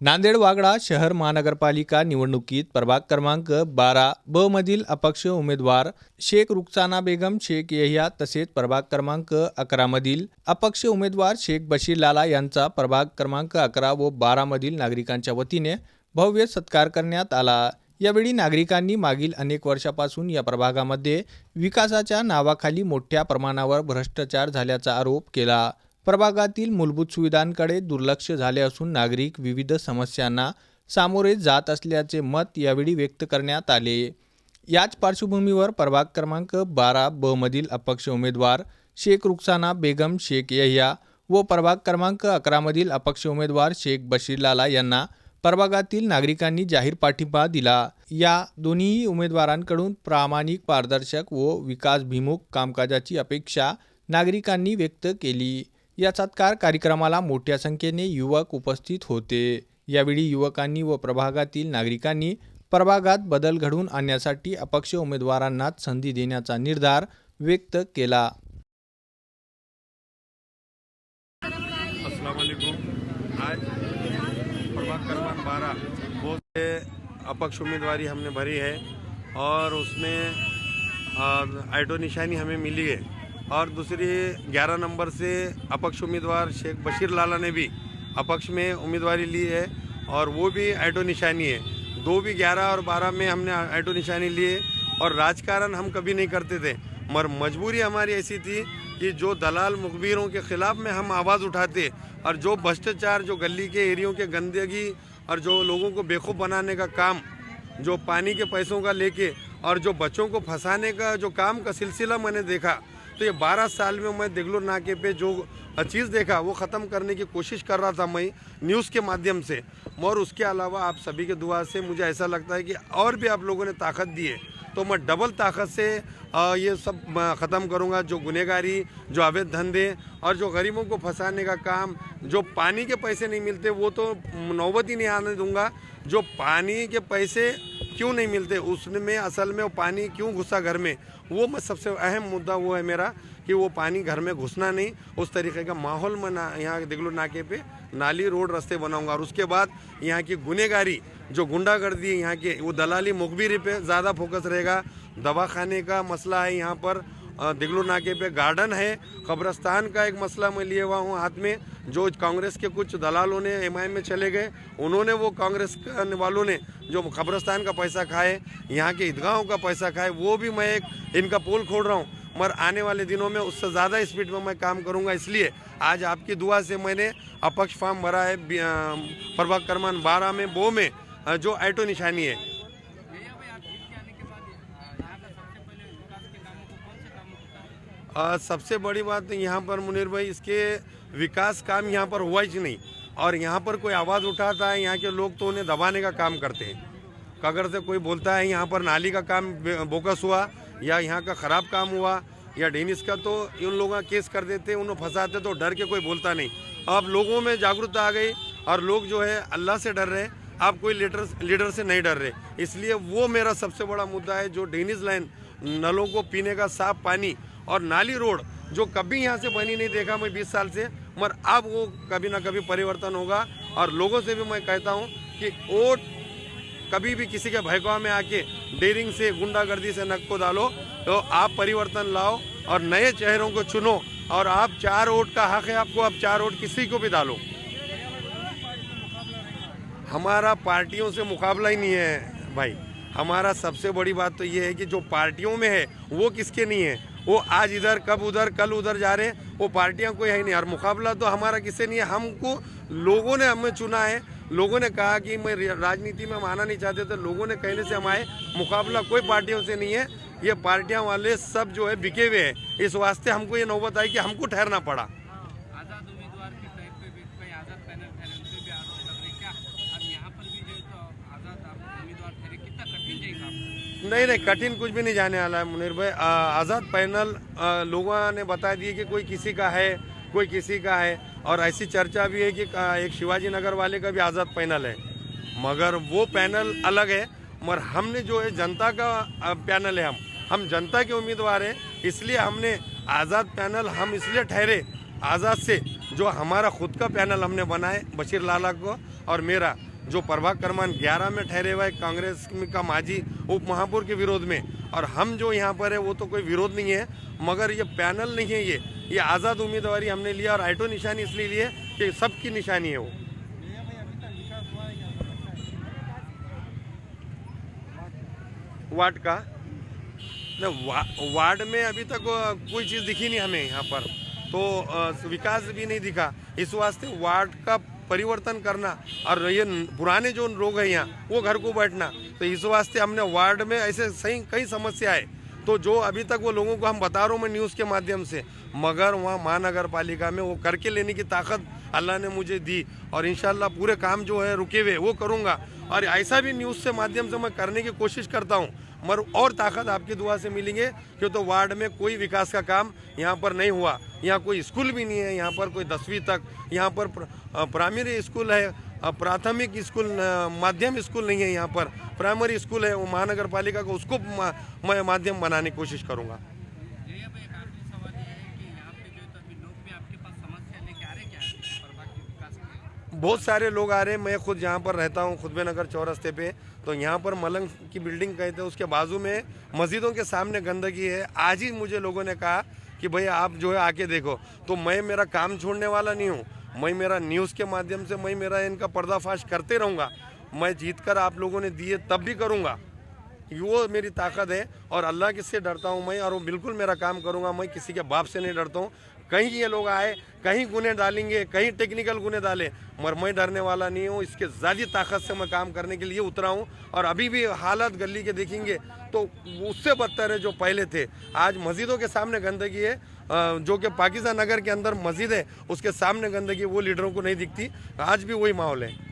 नांदेड वागळा शहर महानगरपालिका निवडणुकीत प्रभाग क्रमांक 12 ब मधील अपक्ष उमेदवार शेख रुखसाना बेगम शेख यहिया तसेच प्रभाग क्रमांक 11 मधील अपक्ष उमेदवार शेख बशीर लाला यांचा प्रभाग क्रमांक 11 व 12 मधील नागरिकांच्या वतीने भव्य सत्कार करण्यात आला। यावेळी नागरिकांनी मागील अनेक वर्षापासून या प्रभागामध्ये विकासाच्या नावाखाली मोठ्या प्रमाणावर भ्रष्टाचार झाल्याचा आरोप केला। प्रभागातील मूलभूत सुविधांकडे दुर्लक्ष झाले असून नागरिक विविध समस्यांना सामोरे जात असल्याचे मत यावेळी व्यक्त करण्यात आले। याच पार्श्वभूमीवर प्रभाग क्रमांक 12 ब मधील अपक्ष उमेदवार शेख रुखसाना बेगम शेख यहिया व प्रभाग क्रमांक 11 मधील अपक्ष उमेदवार शेख बशीर लाला यांना प्रभागातील नागरिकांनी जाहीर पाठिंबा दिला। या दोन्ही उमेदवारांकडून प्रामाणिक, पारदर्शक व विकासभिमुख कामकाजाची अपेक्षा नागरिकांनी व्यक्त केली। या सत्कार कार्यक्रमाला मोठ्या संख्येने युवक उपस्थित होते। यावेळी युवकांनी व प्रभागातील नागरिकांनी प्रभागात बदल घडवून आणण्यासाठी अपक्ष उमेदवारांनाच संधी देण्याचा निर्धार व्यक्त केला। अस्सलाम वालेकुम। आज प्रभाग क्रमांक 12 वो से अपक्ष उम्मीदवारी हमने भरी है और उसमें आइटो निशानी हमें मिली है और दूसरी 11 नंबर से अपक्ष उम्मीदवार शेख बशीर लाला ने भी अपक्ष में उम्मीदवारी ली है और वो भी आइटो निशानी है। दो भी 11 और 12 में हमने आइटो निशानी ली है और राजकारण हम कभी नहीं करते थे, मगर मजबूरी हमारी ऐसी थी कि जो दलाल मुखबिरों के ख़िलाफ़ में हम आवाज़ उठाते और जो भ्रष्टाचार, जो गली के एरियों के गंदगी और जो लोगों को बेवकूफ़ बनाने का काम, जो पानी के पैसों का लेके और जो बच्चों को फंसाने का जो काम का सिलसिला मैंने देखा, तो ये 12 साल में मैं देगलूर नाके पे जो चीज़ देखा वो ख़त्म करने की कोशिश कर रहा था मैं न्यूज़ के माध्यम से। और उसके अलावा आप सभी के दुआ से मुझे ऐसा लगता है कि और भी आप लोगों ने ताकत दी है तो मैं डबल ताकत से ये सब ख़त्म करूँगा। जो गुनहगारी, जो अवैध धंधे और जो गरीबों को फंसाने का काम, जो पानी के पैसे नहीं मिलते वो तो नौबत ही नहीं आने दूंगा। जो पानी के पैसे क्यों नहीं मिलते, उसमें असल में वो पानी क्यों घुसा घर में, वो मैं सबसे अहम मुद्दा वो है मेरा कि वो पानी घर में घुसना नहीं। उस तरीके का माहौल मैं यहाँ देगलूर नाके पे नाली, रोड, रास्ते बनाऊंगा। और उसके बाद यहाँ की गुनहगारी, जो गुंडागर्दी है यहाँ के, वो दलाली मुखबिरी पे ज़्यादा फोकस रहेगा। दवाखाने का मसला है यहाँ पर, देगलूर नाके पे गार्डन है, कब्रस्तान का एक मसला मैं लिए हुआ हूँ हाथ में। जो कांग्रेस के कुछ दलालों ने एमआईएम में चले गए, उन्होंने वो कांग्रेस वालों ने जो कब्रस्तान का पैसा खाए, यहाँ के ईदगाहों का पैसा खाए, वो भी मैं एक इनका पोल खोल रहा हूँ। मगर आने वाले दिनों में उससे ज़्यादा स्पीड में मैं काम करूँगा। इसलिए आज आपकी दुआ से मैंने अपक्ष फॉर्म भरा है प्रभाग क्रमांक 12 में बो में जो आइटो निशानी है। सबसे बड़ी बात यहाँ पर मुनीर भाई, इसके विकास काम यहाँ पर हुआ ही नहीं और यहाँ पर कोई आवाज़ उठाता है, यहाँ के लोग तो उन्हें दबाने का काम करते हैं। अगर से कोई बोलता है यहाँ पर नाली का काम बोकस हुआ या यहाँ का ख़राब काम हुआ या डेनिस का, तो उन लोगों का केस कर देते, उन्हें फंसाते, तो डर के कोई बोलता नहीं। अब लोगों में जागरूकता आ गई और लोग जो है अल्लाह से डर रहे, आप कोई लीडर से नहीं डर रहे। इसलिए वो मेरा सबसे बड़ा मुद्दा है। जो डेनिस लाइन, नलों को पीने का साफ पानी और नाली रोड जो कभी यहाँ से बनी नहीं देखा मैं 20 साल से, मगर अब वो कभी ना कभी परिवर्तन होगा। और लोगों से भी मैं कहता हूँ कि वोट कभी भी किसी के भयकाव में आके डेयरिंग से, गुंडागर्दी से नक को डालो, तो आप परिवर्तन लाओ और नए चेहरों को चुनो। और आप 4 वोट का हक है आपको, आप 4 वोट किसी को भी डालो। हमारा पार्टियों से मुकाबला ही नहीं है भाई। हमारा सबसे बड़ी बात तो ये है कि जो पार्टियों में है वो किसके नहीं है, वो आज इधर, कब उधर, कल उधर जा रहे, वो पार्टियां कोई है नहीं। और मुकाबला तो हमारा किससे नहीं है। हमको लोगों ने हमें चुना है, लोगों ने कहा कि मैं राजनीति में हम आना नहीं चाहते, तो लोगों ने कहने से हम आए। मुकाबला कोई पार्टियों से नहीं है। ये पार्टियां वाले सब जो है बिके हुए हैं, इस वास्ते हमको ये नौबत आई कि हमको ठहरना पड़ा। आज़ाद उम्मीदवार के टाइप पे आज़ाद पैनल ठहरे, उन पे भी आरोप लग रहे, क्या अब यहाँ पर भी जो तो आज़ाद उम्मीदवार ठहरे, कितना कठिन जाएगा? नहीं, कठिन कुछ भी नहीं जाने वाला है मुनीर भाई। आज़ाद पैनल लोगों ने बता दिए कि कोई किसी का है, कोई किसी का है, और ऐसी चर्चा भी है कि एक शिवाजी नगर वाले का भी आज़ाद पैनल है, मगर वो पैनल अलग है। मगर हमने जो है जनता का पैनल है, हम जनता के उम्मीदवार हैं, इसलिए हमने आज़ाद पैनल हम इसलिए ठहरे आज़ाद से, जो हमारा खुद का पैनल हमने बनाए बशीर लाला को और मेरा, जो प्रभाग क्रमांक 11 में ठहरे हुआ है कांग्रेस का माजी उप महापौर के विरोध में, और हम जो यहाँ पर है वो तो कोई विरोध नहीं है, मगर ये पैनल नहीं है, ये आज़ाद उम्मीदवारी हमने लिया और ऑटो निशानी इसलिए ली है कि सबकी निशानी है वो। वार्ड का वार्ड में अभी तक कोई चीज़ दिखी नहीं हमें यहाँ पर, तो विकास भी नहीं दिखा। इस वास्ते वार्ड का परिवर्तन करना और ये पुराने जो लोग हैं यहाँ वो घर को बैठना, तो इस वास्ते हमने वार्ड में ऐसे सही कई समस्या है, तो जो अभी तक वो लोगों को हम बता रहा हूँ मैं न्यूज़ के माध्यम से, मगर वहाँ महानगर पालिका में वो करके लेने की ताकत अल्लाह ने मुझे दी और इंशाल्लाह पूरे काम जो है रुके हुए वो करूँगा। और ऐसा भी न्यूज़ से माध्यम से मैं करने की कोशिश करता हूँ, मगर और ताकत आपकी दुआ से मिलेंगे, क्यों तो वार्ड में कोई विकास का काम यहाँ पर नहीं हुआ। यहाँ कोई स्कूल भी नहीं है, यहाँ पर कोई 10वीं तक, यहाँ पर प्राइमरी स्कूल है, प्राथमिक स्कूल, माध्यम स्कूल नहीं है, यहाँ पर प्राइमरी स्कूल है, वो महानगर पालिका को उसको मैं माध्यम बनाने की कोशिश करूँगा। बहुत सारे लोग आ रहे हैं, मैं खुद यहाँ पर रहता हूँ खुदबे नगर चौरस्ते पे, तो यहाँ पर मलंग की बिल्डिंग कहते हैं, उसके बाजू में मस्जिदों के सामने गंदगी है। आज ही मुझे लोगों ने कहा कि भैया आप जो है आके देखो, तो मैं मेरा काम छोड़ने वाला नहीं हूँ, मैं मेरा न्यूज़ के माध्यम से मैं मेरा इनका पर्दाफाश करते रहूँगा। मैं जीत कर आप लोगों ने दिए तब भी करूँगा, वो मेरी ताकत है और अल्लाह किससे डरता हूँ मैं, और वो बिल्कुल मेरा काम करूँगा। मैं किसी के बाप से नहीं डरता हूँ। कहीं ये लोग आए, कहीं गुने डालेंगे, कहीं टेक्निकल गुने डाले, मगर मैं डरने वाला नहीं हूँ। इसके ज़्यादा ताकत से मैं काम करने के लिए उतरा हूँ और अभी भी हालात गली के देखेंगे तो उससे बदतर है जो पहले थे। आज मस्जिदों के सामने गंदगी है, जो कि पाकिस्तान नगर के अंदर मस्जिद है उसके सामने गंदगी, वो लीडरों को नहीं दिखती। आज भी वही माहौल है।